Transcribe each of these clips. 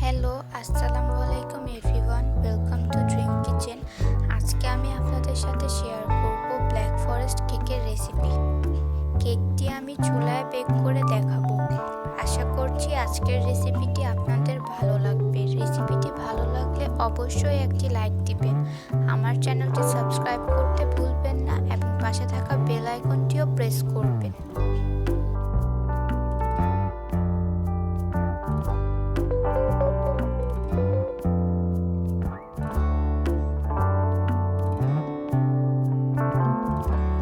Hello, আসসালামু আলাইকুম everyone, welcome to dream kitchen. আজকে আমি আপনাদের সাথে শেয়ার করব ব্ল্যাক ফরেস্ট কেকের রেসিপি। কেকটি আমি চুলায় বেক করে দেখাবো। আশা করছি আজকের রেসিপিটি আপনাদের ভালো লাগবে। রেসিপিটি ভালো লাগলে অবশ্যই একটি লাইক দিবেন। আমার চ্যানেলটি সাবস্ক্রাইব করতে ভুলবেন না এবং পাশে থাকা বেল আইকনটিও প্রেস করবেন।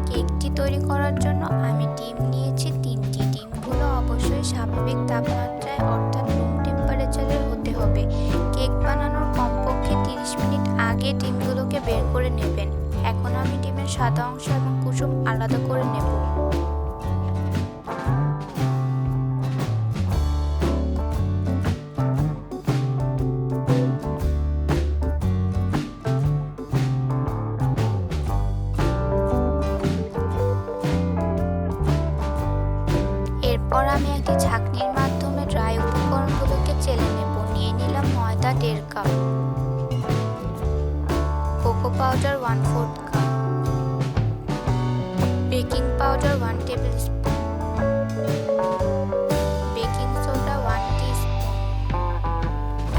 কেকটি তৈরি করার জন্য আমি ডিম নিয়েছি 3টি। ডিমগুলো অবশ্যই স্বাভাবিক তাপমাত্রায় অর্থাৎ রুম টেম্পারেচারের হতে হবে। কেক বানানোর কমপক্ষে 30 মিনিট আগে ডিমগুলোকে বের করে নেবেন। এখন আমি ডিমের সাদা অংশ এবং কুসুম আলাদা করে নেব। এরপর আমি একটি ছাঁকনির মাধ্যমে ড্রাই উপকরণগুলোকে চেলে নেব। নিয়ে নিলাম ময়দা 1.5 cup, cocoa powder 1/4 cup, baking powder 1 table spoon, baking soda 1 teaspoon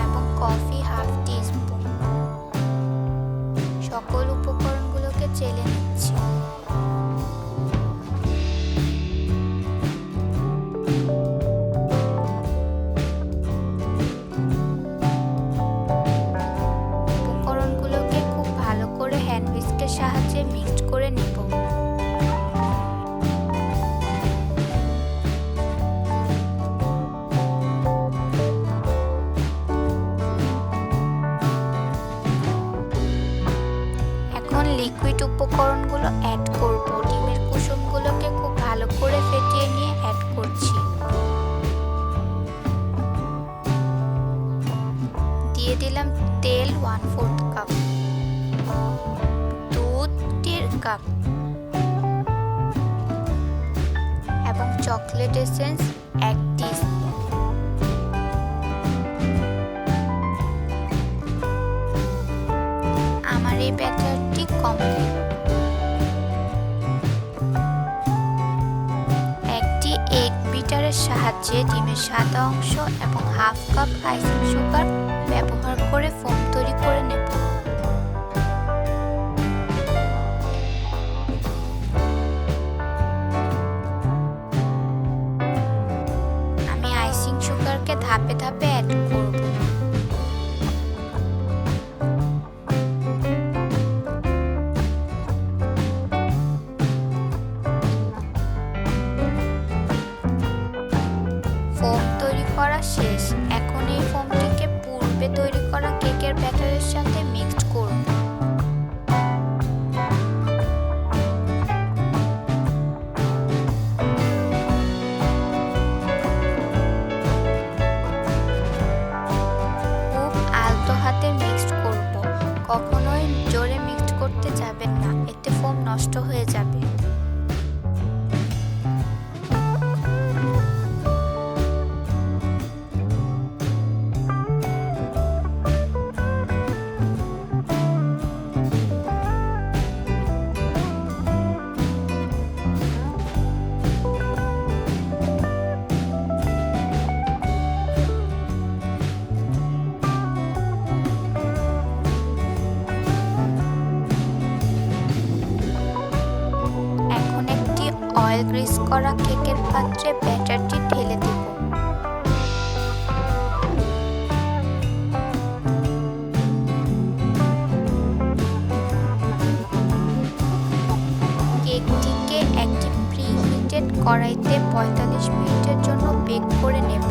এবং কফি 1/2 টিস্পুন। সকল উপকরণগুলোকে চেলে নিচ্ছি। সাহায্যে মিক্সড করে নেব। এখন লিকুইড উপকরণগুলো অ্যাড করব। ডিমের কুসুমগুলোকে খুব ভালো করে ফেটিয়ে নিয়ে অ্যাড করছি। দিয়ে দিলাম তেল 1/4 কাপ, দুধ 1.5 কাপ এবং চকলেট এসেন্স 1 টিস্পুন। আমার এই ব্যাটারটি কমপ্লিট। একটি এগ বিটারের সাহায্যে ডিমের সাদা অংশ এবং 1/2 কাপ আইসিং সুগার ব্যবহার করে ফোম তৈরি করে নেব। সুগারকে ধাপে ধাপে অ্যাড করব। ফোম তৈরি করা শেষ। এখন এই ফোমটিকে পূর্বে তৈরি করা কেকের ব্যাটারের সাথে মিক্সড করব। কখনোই জোরে মিক্সড করতে যাবেন না, এতে ফোম নষ্ট হয়ে যাবে। অয়েল গ্রিস করা কেকের পাত্রে ব্যাটারটি ঢেলে দেব। কেকটিকে একটি প্রিহিটেড কড়াইতে 45 মিনিটের জন্য বেক করে নেব।